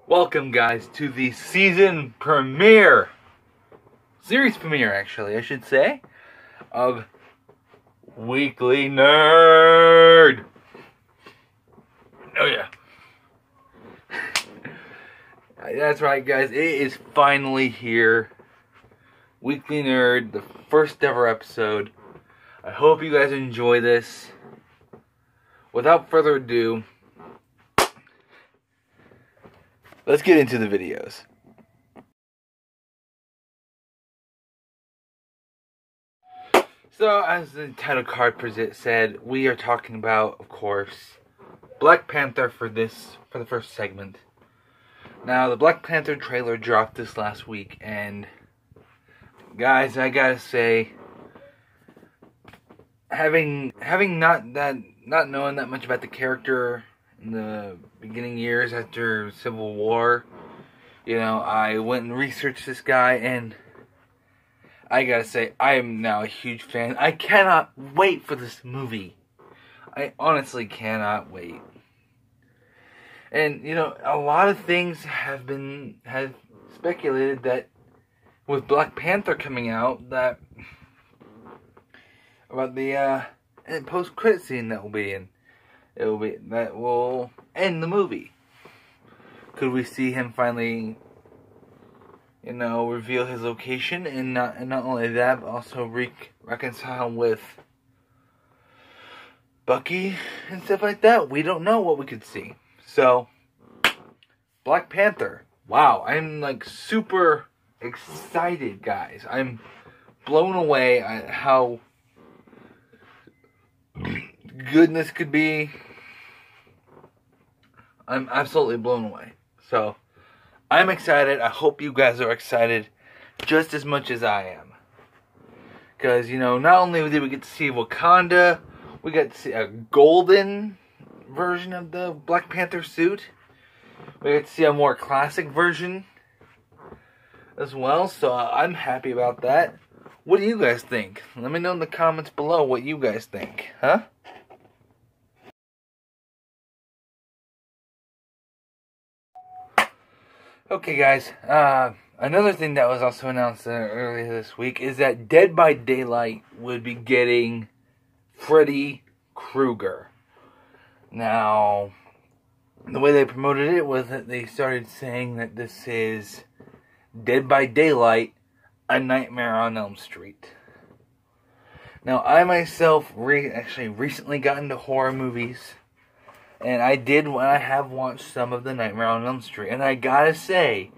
Welcome, guys, to the season premiere, series premiere, actually, I should say, of Weekly Nerd. Oh, yeah. That's right, guys. It is finally here. Weekly Nerd, the first ever episode. I hope you guys enjoy this. Without further ado, let's get into the videos. So, as the title card said, we are talking about, of course, Black Panther for the first segment. Now, the Black Panther trailer dropped this last week, and guys, I gotta say, having not knowing that much about the character in the beginning years after Civil War, I went and researched this guy, and I gotta say, I am now a huge fan. I cannot wait for this movie. I honestly cannot wait. And, a lot of things have speculated that with Black Panther coming out, that about the post-credit scene that will be in. That will end the movie. Could we see him finally, reveal his location, and not only that, but also reconcile with Bucky and stuff like that? We don't know what we could see. So, Black Panther. Wow, I'm like super excited, guys. I'm blown away at how good this could be. I'm absolutely blown away. So, I'm excited. I hope you guys are excited just as much as I am. Because, not only did we get to see Wakanda, we got to see a golden version of the Black Panther suit. We got to see a more classic version as well. So, I'm happy about that. What do you guys think? Let me know in the comments below what you guys think. Huh? Okay, guys, another thing that was also announced earlier this week is that Dead by Daylight would be getting Freddy Krueger. Now, the way they promoted it was that they started saying that this is Dead by Daylight, A Nightmare on Elm Street. Now, I myself actually recently got into horror movies. And I have watched some of the Nightmare on Elm Street. And I gotta say,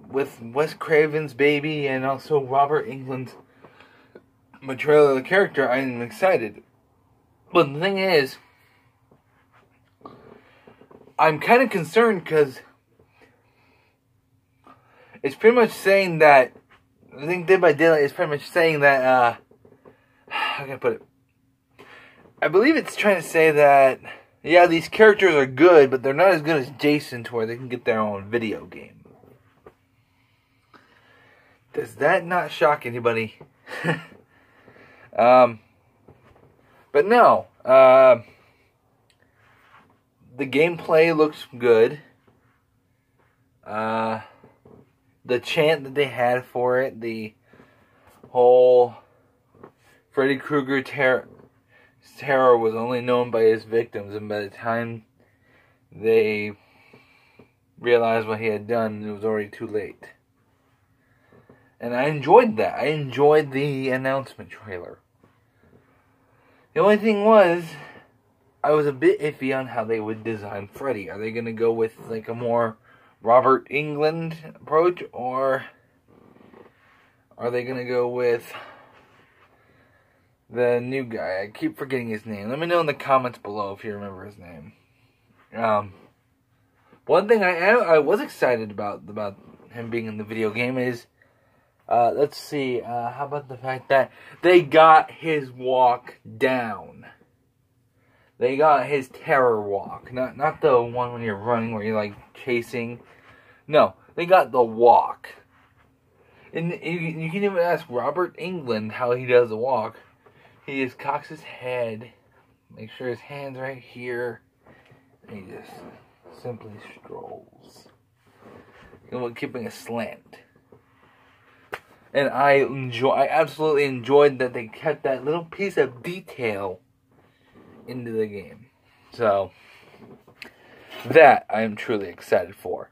with Wes Craven's baby and also Robert Englund's portrayal of the character, I am excited. But the thing is, I'm kind of concerned because it's pretty much saying that, I think Dead by Daylight is pretty much saying that, how can I put it? I believe it's trying to say that, yeah, these characters are good, but they're not as good as Jason to where they can get their own video game. Does that not shock anybody? But no. The gameplay looks good. The chant that they had for it, the whole Freddy Krueger terror was only known by his victims, and by the time they realized what he had done, it was already too late. And I enjoyed that. I enjoyed the announcement trailer. The only thing was, I was a bit iffy on how they would design Freddy. Are they going to go with like a more Robert Englund approach, or are they going to go with the new guy? I keep forgetting his name. Let me know in the comments below if you remember his name. One thing I was excited about him being in the video game is, let's see, how about the fact that they got his walk down. They got his terror walk. Not the one when you're running where you're like chasing. No, they got the walk. And you can even ask Robert Englund how he does the walk. He just cocks his head, make sure his hand's right here, and he just simply strolls. Keeping a slant. And I absolutely enjoyed that they kept that little piece of detail into the game. So, that I am truly excited for.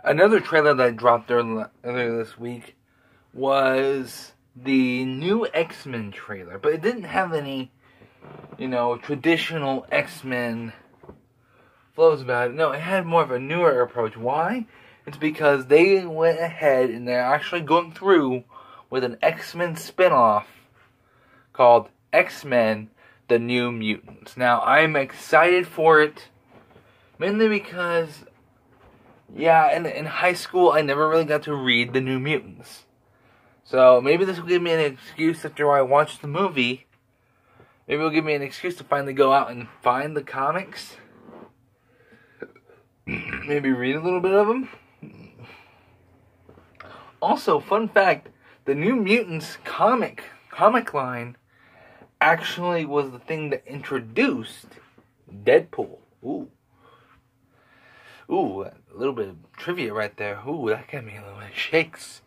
Another trailer that dropped earlier this week was the new X-Men trailer, but it didn't have any, traditional X-Men flows about it. No, it had more of a newer approach. Why? It's because they went ahead and they're actually going through with an X-Men spinoff called X-Men: The New Mutants. Now, I'm excited for it, mainly because, in high school, I never really got to read The New Mutants. So, maybe this will give me an excuse after I watch the movie. Maybe it'll give me an excuse to finally go out and find the comics. Maybe read a little bit of them. Also, fun fact, the New Mutants comic line actually was the thing that introduced Deadpool. Ooh, a little bit of trivia right there. Ooh, that got me a little bit shakes.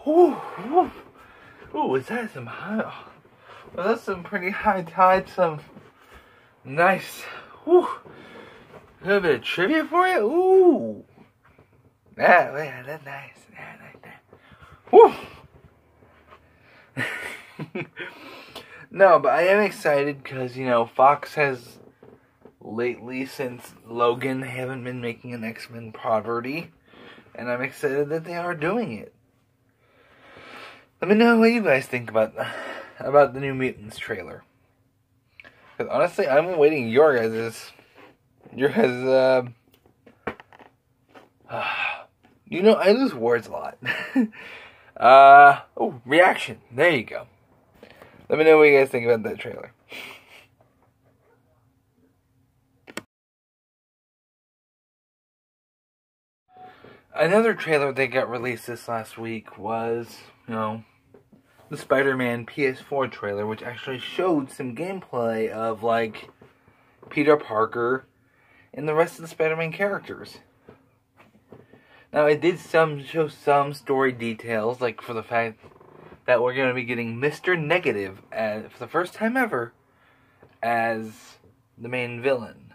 Ooh, is that some high? Well, that's some pretty high tide. Some nice. A little bit of trivia for you. Ooh, that's nice. Yeah, like that. Woo. No, but I am excited because, Fox has lately, since Logan, they haven't been making an X-Men property. And I'm excited that they are doing it. Let me know what you guys think about the New Mutants trailer. Because honestly, I'm awaiting your guys'... I lose words a lot. Reaction. There you go. Let me know what you guys think about that trailer. Another trailer that got released this last week was, the Spider-Man PS4 trailer, which actually showed some gameplay of, Peter Parker and the rest of the Spider-Man characters. Now, it did show some story details, like for the fact that we're going to be getting Mr. Negative, for the first time ever, as the main villain.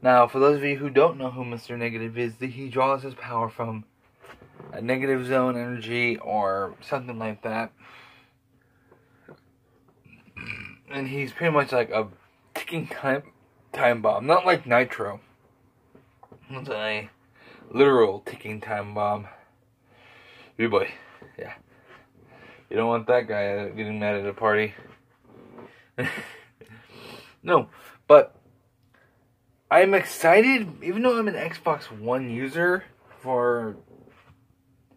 Now, for those of you who don't know who Mr. Negative is, he draws his power from a negative zone energy or something like that. And he's pretty much like a ticking time bomb. Not like Nitro. It's a literal ticking time bomb. Hey boy. Yeah. You don't want that guy getting mad at a party. No, but I'm excited, even though I'm an Xbox One user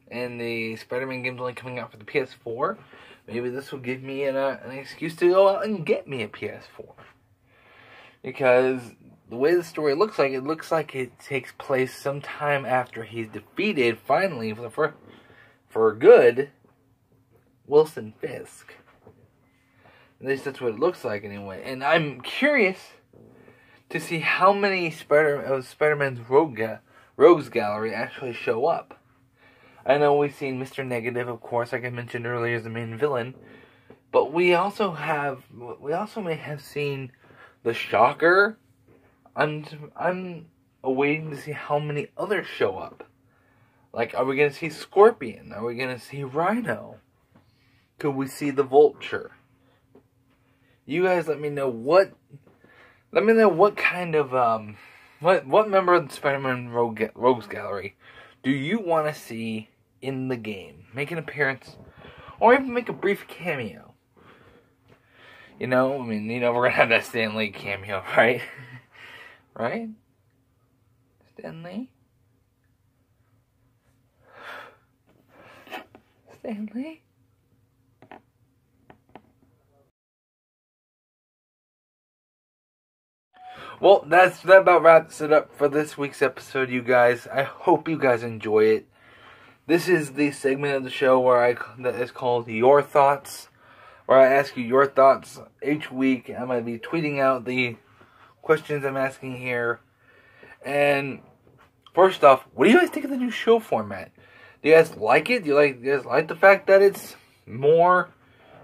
and the Spider-Man game's only coming out for the PS4, maybe this will give me an excuse to go out and get me a PS4. Because the way the story looks like it takes place sometime after he's defeated, finally, for good, Wilson Fisk. At least that's what it looks like anyway. And I'm curious to see how many Spider-Man's Rogues Gallery actually show up. I know we've seen Mr. Negative, of course, like I mentioned earlier, as the main villain. But we also may have seen the Shocker. I'm awaiting to see how many others show up. Like, are we going to see Scorpion? Are we going to see Rhino? Could we see the Vulture? You guys let me know what kind of, what member of the Spider-Man Rogues Gallery do you want to see in the game? Make an appearance, or even make a brief cameo. We're going to have that Stan Lee cameo, right? Right? Stan Lee? Stan Lee? Well, that about wraps it up for this week's episode, you guys. I hope you guys enjoy it. This is the segment of the show that is called Your Thoughts. where I ask you your thoughts each week. I'm going to be tweeting out the questions I'm asking here. And first off, what do you guys think of the new show format? Do you guys like it? Do you guys like the fact that it's more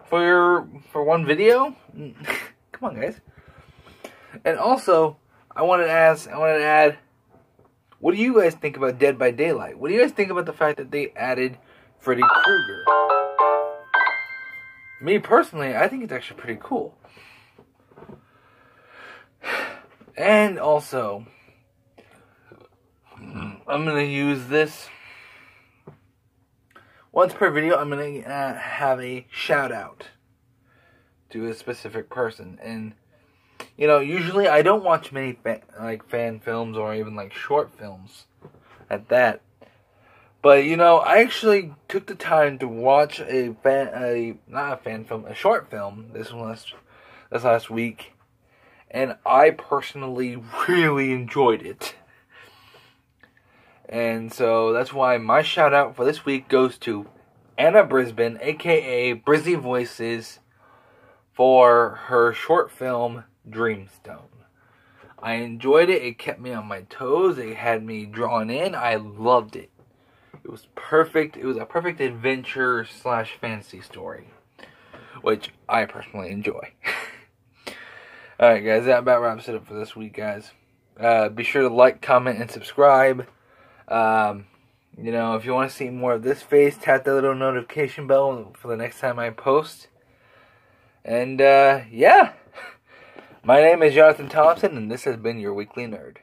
for one video? Come on, guys. And also, I wanted to add, what do you guys think about Dead by Daylight? What do you guys think about the fact that they added Freddy Krueger? Me personally, I think it's actually pretty cool. And also, I'm going to use this. Once per video, I'm going to have a shout out to a specific person. And, you know, usually I don't watch many fan films or even like short films at that. But, you know, I actually took the time to watch a short film this last week. And I personally really enjoyed it. And so that's why my shout out for this week goes to Anna Brisbane, aka Brizzy Voices, for her short film Dreamstone. I enjoyed it. It kept me on my toes. It had me drawn in. I loved it. It was perfect. It was a perfect adventure / fantasy story, which I personally enjoy. Alright guys, that about wraps it up for this week, guys. Be sure to like, comment, and subscribe. You know, if you want to see more of this face, tap the little notification bell for the next time I post. And, yeah. My name is Jonathan Thompson, and this has been your Weekly Nerd.